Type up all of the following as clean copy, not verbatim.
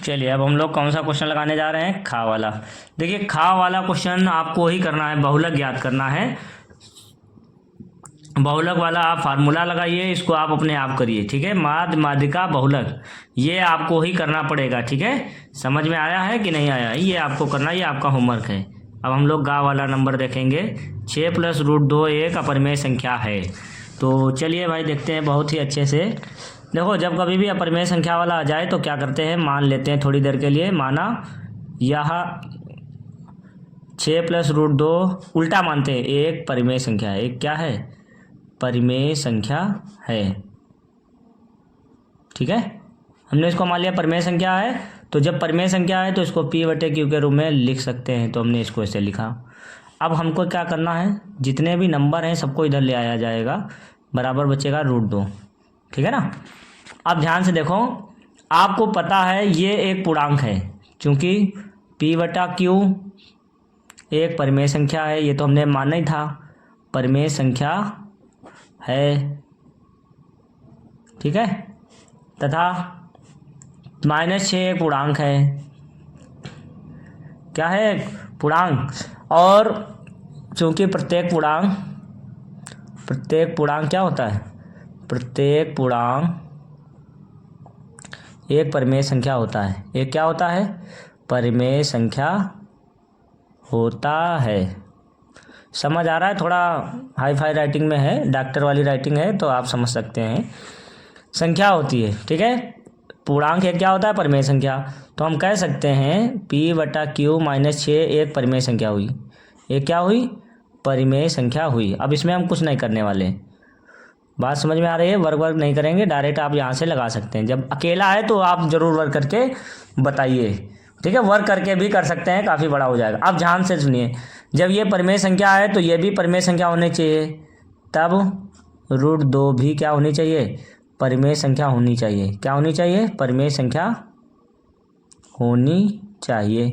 चलिए अब हम लोग कौन सा क्वेश्चन लगाने जा रहे हैं, खा वाला। देखिए खा वाला क्वेश्चन आपको ही करना है, बहुलक ज्ञात करना है। बहुलक वाला आप फार्मूला लगाइए, इसको आप अपने आप करिए, ठीक है। माद मादिका बहुलक ये आपको ही करना पड़ेगा, ठीक है। समझ में आया है कि नहीं आया है, ये आपको करना है, ये आपका होमवर्क है। अब हम लोग गा वाला नंबर देखेंगे। 6+√2 एक अपरिमेय संख्या है। तो चलिए भाई देखते हैं बहुत ही अच्छे से। देखो जब कभी भी अपरिमेय संख्या वाला आ जाए तो क्या करते हैं, मान लेते हैं थोड़ी देर के लिए। माना यह 6+√2 उल्टा मानते हैं, एक परिमेय संख्या है। एक क्या है, परिमेय संख्या है, ठीक है। हमने इसको मान लिया परिमेय संख्या है। तो जब परिमेय संख्या है तो इसको P/Q के रूप में लिख सकते हैं, तो हमने इसको ऐसे लिखा। अब हमको क्या करना है, जितने भी नंबर हैं सबको इधर ले आया जाएगा, बराबर बचेगा √2, ठीक है ना। अब ध्यान से देखो, आपको पता है ये एक पूर्णांक है, क्योंकि P/Q एक परिमेय संख्या है, ये तो हमने माना ही था, परिमेय संख्या है, ठीक है। तथा -6 एक पूर्णांक है, क्या है, पूर्णांक। और चूंकि प्रत्येक पूर्णांक क्या होता है, प्रत्येक पूर्णांक एक परिमेय संख्या होता है। एक क्या होता है, परिमेय संख्या होता है। समझ आ रहा है, थोड़ा हाई फाई राइटिंग में है, डॉक्टर वाली राइटिंग है, तो आप समझ सकते हैं। संख्या होती है, ठीक है। पूर्णांक एक क्या होता है, परिमेय संख्या। तो हम कह सकते हैं P/Q -6 एक परिमेय संख्या हुई। एक क्या हुई, परिमेय संख्या हुई। अब इसमें हम कुछ नहीं करने वाले, बात समझ में आ रही है। वर्क नहीं करेंगे, डायरेक्ट आप यहाँ से लगा सकते हैं। जब अकेला है तो आप जरूर वर्क करके बताइए, ठीक है। वर्क करके भी कर सकते हैं, काफ़ी बड़ा हो जाएगा। अब ध्यान से सुनिए, जब ये परिमेय संख्या है तो ये भी परिमेय संख्या होनी चाहिए, तब √2 भी क्या होनी चाहिए, परिमेय संख्या होनी चाहिए। क्या होनी चाहिए, परिमेय संख्या होनी चाहिए।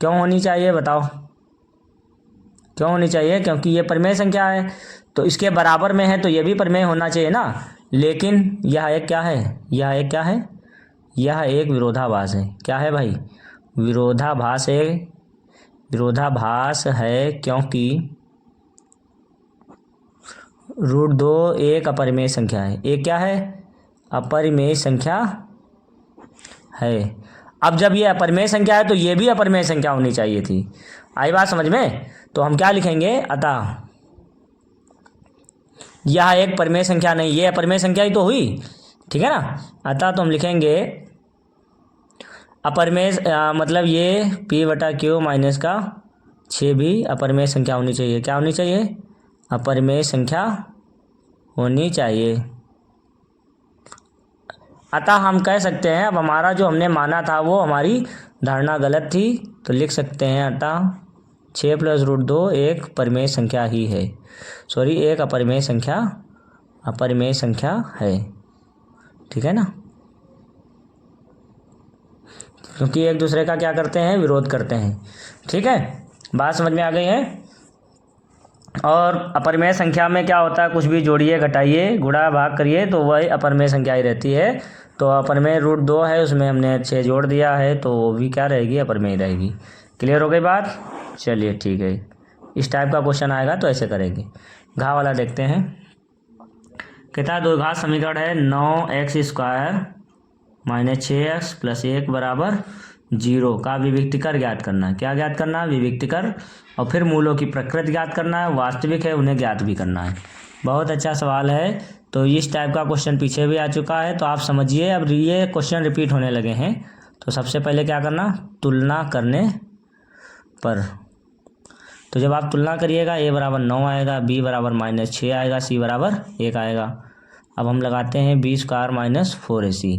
क्यों होनी चाहिए बताओ, क्यों होनी चाहिए, क्योंकि ये परिमेय संख्या है तो इसके बराबर में है, तो ये भी परिमेय होना चाहिए ना। लेकिन यह एक क्या है, यह एक क्या है, यह एक विरोधाभास है। क्या है भाई, विरोधाभास है। विरोधाभास है क्योंकि √2 एक अपरिमेय संख्या है। एक क्या है, अपरिमेय संख्या है। अब जब ये अपरिमेय संख्या है तो ये भी अपरिमेय संख्या होनी चाहिए थी। आई बात समझ में। तो हम क्या लिखेंगे, अतः यह एक परिमेय संख्या नहीं, ये अपरिमेय संख्या ही तो हुई, ठीक है ना। अतः तो हम लिखेंगे अपरिमेय, मतलब ये P/Q -6 भी अपरिमेय संख्या होनी चाहिए। क्या होनी चाहिए, अपरिमेय संख्या होनी चाहिए। अतः हम कह सकते हैं, अब हमारा जो हमने माना था वो हमारी धारणा गलत थी, तो लिख सकते हैं अतः 6+√2 एक परिमेय संख्या ही है, सॉरी एक अपरिमेय संख्या है, ठीक है ना। क्योंकि एक दूसरे का क्या करते हैं, विरोध करते हैं, ठीक है। बात समझ में आ गई है। और अपरिमेय संख्या में क्या होता है, कुछ भी जोड़िए घटाइए गुणा भाग करिए तो वही अपरिमेय संख्या ही रहती है। तो अपरिमेय √2 है, उसमें हमने 6 जोड़ दिया है, तो वो भी क्या रहेगी, अपरिमेय रहेगी। क्लियर हो गई बात। चलिए ठीक है, इस टाइप का क्वेश्चन आएगा तो ऐसे करेंगे। घा वाला देखते हैं। कहता है द्विघात समीकरण है 9x² - 6x + 1 = 0 का विविक्तिकर ज्ञात करना है। क्या ज्ञात करना है, विविक्तिकर। और फिर मूलों की प्रकृति ज्ञात करना है, वास्तविक है उन्हें ज्ञात भी करना है। बहुत अच्छा सवाल है। तो इस टाइप का क्वेश्चन पीछे भी आ चुका है, तो आप समझिए अब ये क्वेश्चन रिपीट होने लगे हैं। तो सबसे पहले क्या करना, तुलना करने पर। तो जब आप तुलना करिएगा A = 9 आएगा, B = -6 आएगा, C = 1 आएगा। अब हम लगाते हैं B² - 4AC।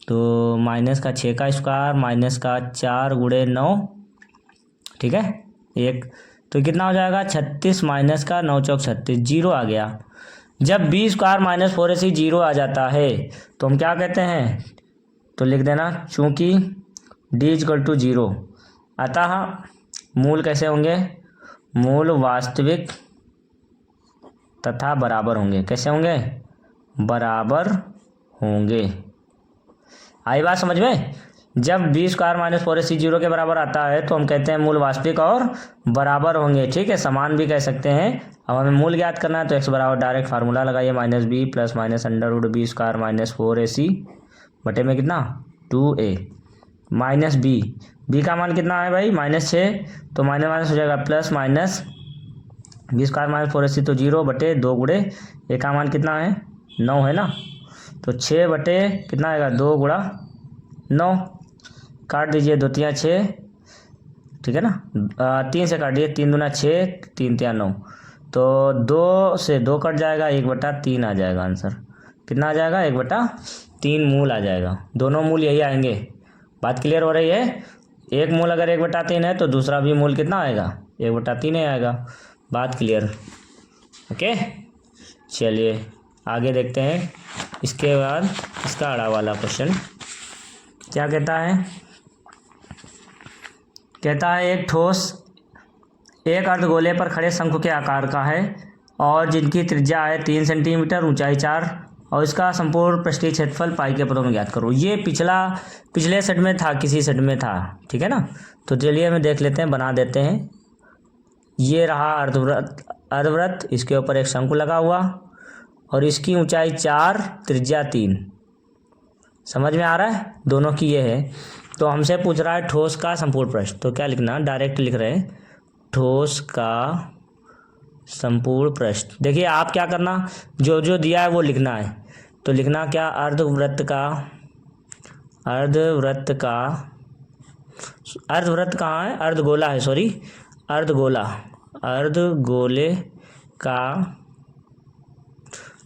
तो -6 का स्क्वायर -4 × 9, ठीक है, 1। तो कितना हो जाएगा, 36 -9 × 36, 0 आ गया। जब B² - 4AC 0 आ जाता है तो हम क्या कहते हैं, तो लिख देना चूंकि D = 0, अतः मूल कैसे होंगे, मूल वास्तविक तथा बराबर होंगे। कैसे होंगे, बराबर होंगे। आई बात समझ में। जब बी स्क्वायर माइनस 4ac 0 के बराबर आता है तो हम कहते हैं मूल वास्तविक और बराबर होंगे, ठीक है, समान भी कह सकते हैं। अब हमें मूल ज्ञात करना है तो x बराबर डायरेक्ट फार्मूला लगाइए, minus B plus minus under root B square minus 4ac बटे में कितना 2a माइनस बी का मान कितना है भाई -6, तो माइनस माइनस हो जाएगा plus minus B square minus 4ac तो 0 बटे 2 गुणे ए का मान कितना है 9 है ना, तो 6 बटे कितना आएगा 2 गुणा 9, काट दीजिए 2 3 6, ठीक है ना, 3 से काटिए 3 दूना 6 3 3 9, तो 2 से 2 कट जाएगा 1/3 आ जाएगा आंसर। कितना आ जाएगा 1/3 मूल आ जाएगा। दोनों मूल यही आएंगे। बात क्लियर हो रही है। एक मूल अगर 1/3 है तो दूसरा भी मूल कितना आएगा 1/3 ही आएगा। बात क्लियर, ओके। चलिए आगे देखते हैं। इसके बाद इसका अड़ा वाला क्वेश्चन क्या कहता है। कहता है एक ठोस एक अर्धगोले पर खड़े शंकु के आकार का है और जिनकी त्रिज्या है 3 सेंटीमीटर, ऊंचाई 4 और इसका संपूर्ण पृष्ठीय क्षेत्रफल पाई के पदों में ज्ञात करो। ये पिछले सेट में था, किसी सेट में था, ठीक है ना। तो चलिए हमें देख लेते हैं, बना देते हैं। ये रहा अर्धवृत्त, इसके ऊपर एक शंकु लगा हुआ और इसकी ऊंचाई 4 त्रिज्या 3। समझ में आ रहा है, दोनों की ये है। तो हमसे पूछ रहा है ठोस का संपूर्ण पृष्ठ, तो क्या लिखना, डायरेक्ट लिख रहे हैं ठोस का संपूर्ण पृष्ठ। देखिए आप क्या करना, जो जो दिया है वो लिखना है। तो लिखना क्या, अर्धवृत्त कहाँ है, अर्धगोला है, सॉरी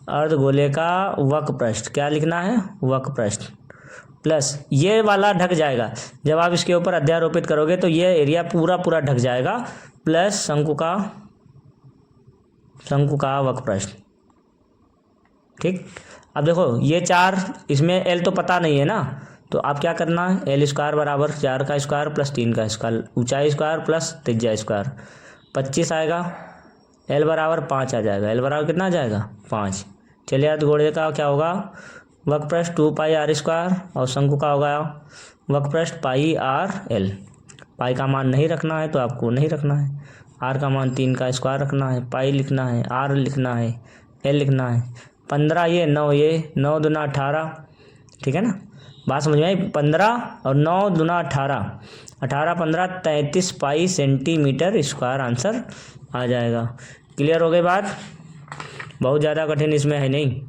अर्धगोले का वक्र पृष्ठ। क्या लिखना है, वक्र पृष्ठ प्लस ये वाला ढक जाएगा। जब आप इसके ऊपर अध्यारोपित करोगे तो ये एरिया पूरा ढक जाएगा, प्लस शंकु का वक्र पृष्ठ। ठीक, अब देखो ये 4, इसमें एल तो पता नहीं है ना, तो आप क्या करना है, एल स्क्वायर बराबर 4 का स्क्वायर प्लस 3 का स्क्वायर, ऊंचाई स्क्वायर प्लस त्रिज्या स्क्वायर, 25 आएगा। एल बराबर 5 आ जाएगा। एल बराबर कितना आ जाएगा 5। चलिए अर्धगोले का क्या होगा, वक्र पृष्ठ 2 पाई आर स्क्वायर और शंकु का होगा वक्र पृष्ठ पाई आर एल। पाई का मान नहीं रखना है तो आपको नहीं रखना है, आर का मान 3 का स्क्वायर रखना है, पाई लिखना है, आर लिखना है, एल लिखना है। 15 ये 9 ये 9 दूना 18, ठीक है ना, बात समझ में आई। 15 और 9 दूना 18, 18 15 33 पाई सेंटीमीटर स्क्वायर आंसर आ जाएगा। क्लियर हो गई बात, बहुत ज़्यादा कठिन इसमें है नहीं।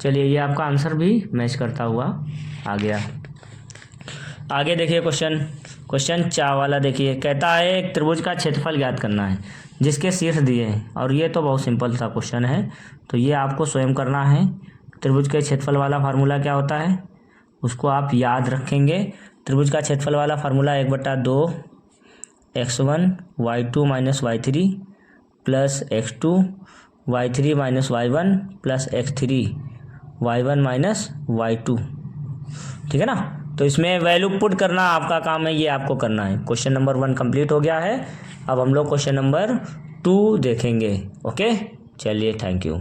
चलिए ये आपका आंसर भी मैच करता हुआ आ गया। आगे देखिए क्वेश्चन 4 वाला देखिए। कहता है एक त्रिभुज का क्षेत्रफल ज्ञात करना है जिसके शीर्ष दिए हैं, और ये तो बहुत सिंपल सा क्वेश्चन है, तो ये आपको स्वयं करना है। त्रिभुज के क्षेत्रफल वाला फार्मूला क्या होता है उसको आप याद रखेंगे। त्रिभुज का क्षेत्रफल वाला formula 1/2 x1 y2 minus y3 plus x2 y3 minus y1 plus x3 y1 minus y2, ठीक है ना। तो इसमें वैल्यू पुट करना आपका काम है, ये आपको करना है। क्वेश्चन नंबर 1 कंप्लीट हो गया है। अब हम लोग क्वेश्चन नंबर 2 देखेंगे। ओके, चलिए थैंक यू।